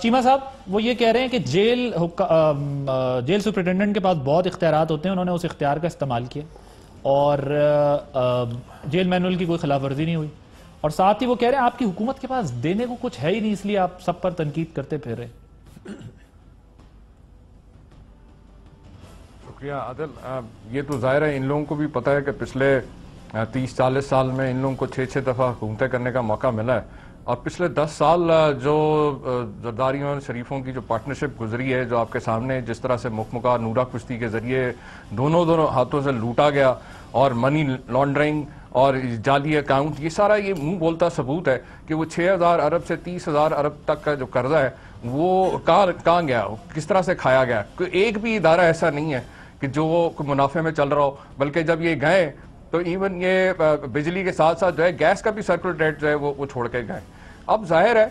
چیمہ صاحب وہ یہ کہہ رہے ہیں کہ جیل سپرنٹینڈنٹ کے پاس بہت اختیارات ہوتے ہیں، انہوں نے اس اختیار کا استعمال کیا اور جیل مینول کی کوئی خلاف ورزی نہیں ہوئی، اور ساتھ ہی وہ کہہ رہے ہیں آپ کی حکومت کے پاس دینے کو کچھ ہے ہی نہیں، اس لیے آپ سب پر تنقید کرتے پھر رہے. شکریہ عادل. یہ تو ظاہر ہے ان لوگوں کو بھی پتہ ہے کہ پچھلے 30-40 سال میں ان لوگوں کو 6 دفعہ حکومتیں کرنے کا موقع ملا ہے، اور پچھلے 10 سال جو زرداریوں اور شریفوں کی جو پارٹنرشپ گزری ہے، جو آپ کے سامنے جس طرح سے مکمکا نورا کشتی کے ذریعے دونوں ہاتھوں سے لوٹا گیا، اور منی لانڈرنگ اور جعلی اکاؤنٹ، یہ سارا یہ منہ بولتا ثبوت ہے کہ وہ 6,000 ارب سے 30,000 ارب تک کا جو قرضہ ہے وہ کہاں گیا، کس طرح سے کھایا گیا. کوئی ایک بھی ادارہ ایسا نہیں ہے کہ جو منافع میں چل رہا ہو، بلکہ جب یہ گئے تو ایون یہ بجلی کے ساتھ ساتھ جو ہے گیس کا بھی سرکل ریٹ جو ہے وہ چھوڑ کے گئے. اب ظاہر ہے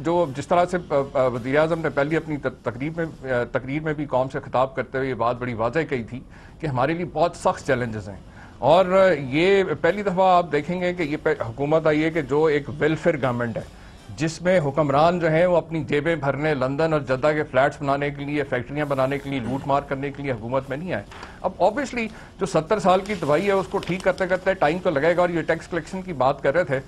جو جس طرح سے وزیر اعظم نے پہلی اپنی تقریر میں بھی قوم سے خطاب کرتے ہوئے یہ بات بڑی واضح کہی تھی کہ ہمارے لیے بہت سخت چیلنجز ہیں، اور یہ پہلی دفعہ آپ دیکھیں گے کہ یہ حکومت آئی ہے کہ جو ایک ویلفیئر گورنمنٹ ہے، جس میں حکمران جو ہیں وہ اپنی جیبیں بھرنے لندن اور جدہ کے فلیٹس بنانے کے لیے، فیکٹریاں بنانے کے لیے، لوٹ مار کرنے کے لیے حکومت میں نہیں آئے. اب آبویسلی جو 70 سال کی تباہی ہے اس کو ٹھیک کرتے کرتے ٹائم تو لگے گا. اور یہ ٹیکس کلیکشن کی بات کر رہے تھے،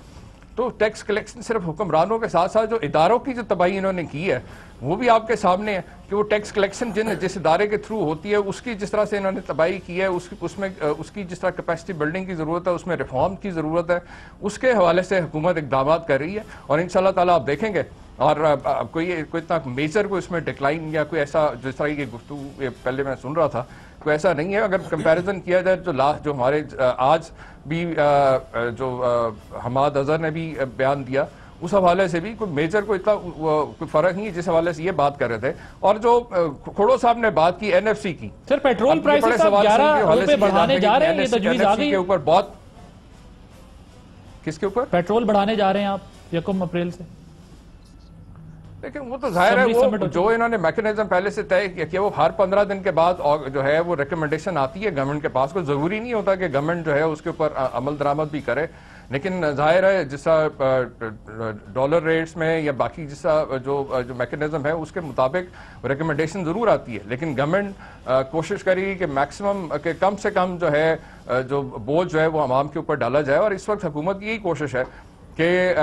تو ٹیکس کلیکشن صرف حکمرانوں کے ساتھ ساتھ جو اداروں کی جو تباہی انہوں نے کی ہے وہ بھی آپ کے سامنے ہے کہ وہ ٹیکس کلیکشن جس ادارے کے تھرو ہوتی ہے اس کی جس طرح سے انہوں نے تباہی کی ہے، اس کی جس طرح کیپیسٹی بلڈنگ کی ضرورت ہے، اس میں ریفارم کی ضرورت ہے، اس کے حوالے سے حکومت اقدامات کر رہی ہے. اور انشاءاللہ تعالیٰ آپ دیکھیں گے، اور کوئی اتنا میجر کوئی اس میں ڈکلائن یا کوئی ایسا جس طرح کی گفتگو پہلے میں سن رہا تھا کوئی ایسا نہیں ہے. اگر کمپیریزن کیا جائے جو ہمارے آج بھی جو حماد اظہر نے بھی بیان دیا اس حوالے سے بھی کوئی میجر کوئی اتنا کوئی فرق نہیں ہے جس حوالے سے یہ بات کر رہے تھے. اور جو کھوڑو صاحب نے بات کی این ایف سی کی، سر پیٹرول پرائسز 11 روپے بڑھانے جا رہے ہیں، یہ تجویز آ گئی کے اوپر بہت کس کے اوپر پیٹرول بڑھانے جا رہے ہیں آپ 1 اپریل سے. لیکن وہ تو ظاہر ہے وہ جو انہوں نے میکنزم پہلے سے طے کیا کہ وہ ہر 15 دن کے بعد جو ہے وہ ریکمنڈیشن آتی ہے گورنمنٹ کے پاس. کوئی ضروری نہیں ہوتا کہ گورنمنٹ جو ہے اس کے اوپر عمل درآمد بھی کرے، لیکن ظاہر ہے جس طرح ڈالر ریٹس میں یا باقی جس طرح جو میکنزم ہے اس کے مطابق ریکمنڈیشن ضرور آتی ہے، لیکن گورنمنٹ کوشش کرے گی کہ میکسیمم کہ کم سے کم جو ہے جو بوجھ جو ہے وہ عوام کے اوپر ڈالا جائے. اور اس وقت حکومت کی یہی کوشش ہے کہ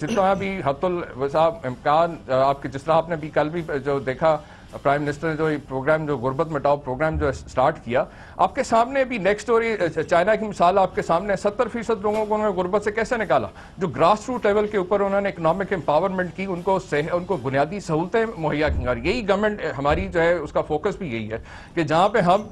جتنا بھی حت الوسع امکان آپ کے جس طرح آپ نے بھی کل بھی جو دیکھا پرائم منسٹر نے جو پروگرام جو غربت مٹاؤ پروگرام جو سٹارٹ کیا، آپ کے سامنے بھی نیکسٹ سٹوری چائنا کی مثال آپ کے سامنے 70% لوگوں کو انہوں نے غربت سے کیسے نکالا، جو گراس روٹ لیول کے اوپر انہوں نے اکنامک امپاورمنٹ کی، ان کو بنیادی سہولتیں مہیا کی. اور یہی گورنمنٹ ہماری جو ہے اس کا فوکس بھی یہی ہے کہ جہاں پہ ہم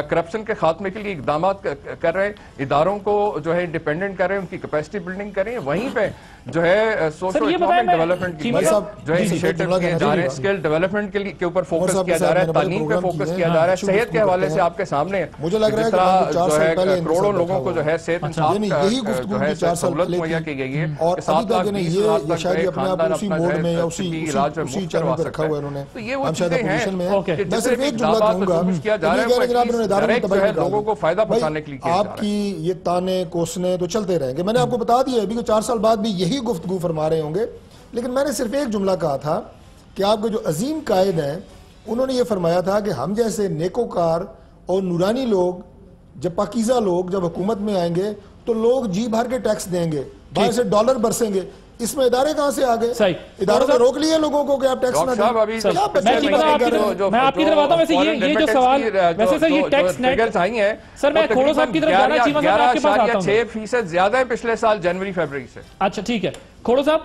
کرپشن کے خاتمے کے لیے اقدامات کر رہے ہیں، اداروں کو جو ہے انڈیپینڈنٹ کر رہے ہیں، ان کی کیپیسٹی بلڈنگ کر رہے ہیں، وہیں پہ جو ہے سوشل اکنامک ڈیولپمنٹ کی جو ہے انیشیٹو کیے جا رہے ہیں، اسکل ڈیولپمنٹ کے اوپر فوکس کیا جا رہا ہے، تعلیم پہ فوکس کیا جا رہا ہے، صحت کے حوالے سے آپ کے سامنے جس طرح جو ہے کروڑوں لوگوں کو جو ہے صحت انصاف جو ہے سہولت مہیا کی گئی ہے، 7 لاکھ 20 ہزار تک جو ہے خاندان اپنا جو ہے طبی علاج میں مفت کروا سکتا ہے. تو یہ وہ چیزیں ہیں کہ جس سے اقدامات کوشش کیا جا رہا ہے لوگوں کو فائدہ پہنچانے کے لیے کیا جا رہا ہے. آپ کی یہ تانے کوسنے تو چلتے رہیں گے. میں نے آپ کو بتا دیا ابھی کہ 4 سال بعد بھی یہی گفتگو فرما رہے ہوں گے، لیکن میں نے صرف ایک جملہ کہا تھا کہ آپ کے جو عظیم قائد ہیں انہوں نے یہ فرمایا تھا کہ ہم جیسے نیکوکار اور نورانی لوگ، جب پاکیزہ لوگ جب حکومت میں آئیں گے تو لوگ جی بھر کے ٹیکس دیں گے، باہر سے ڈالر برسیں گے. اس میں ادارے کہاں سے آگے؟ اداروں نے روک لیے لوگوں کو کہ آپ ٹیکس نہ دیں. میں آپ کی طرف آتا ہوں. ویسے یہ جو سوال ویسے سر یہ ٹیکس نیٹ ہیں سر میں کھوڑو صاحب کی طرف جانا چیمہ صاحب آپ کے پاس آتا ہوں. 6% زیادہ ہے پچھلے سال جنوری فیبری سے. اچھا ٹھیک ہے کھوڑو صاحب.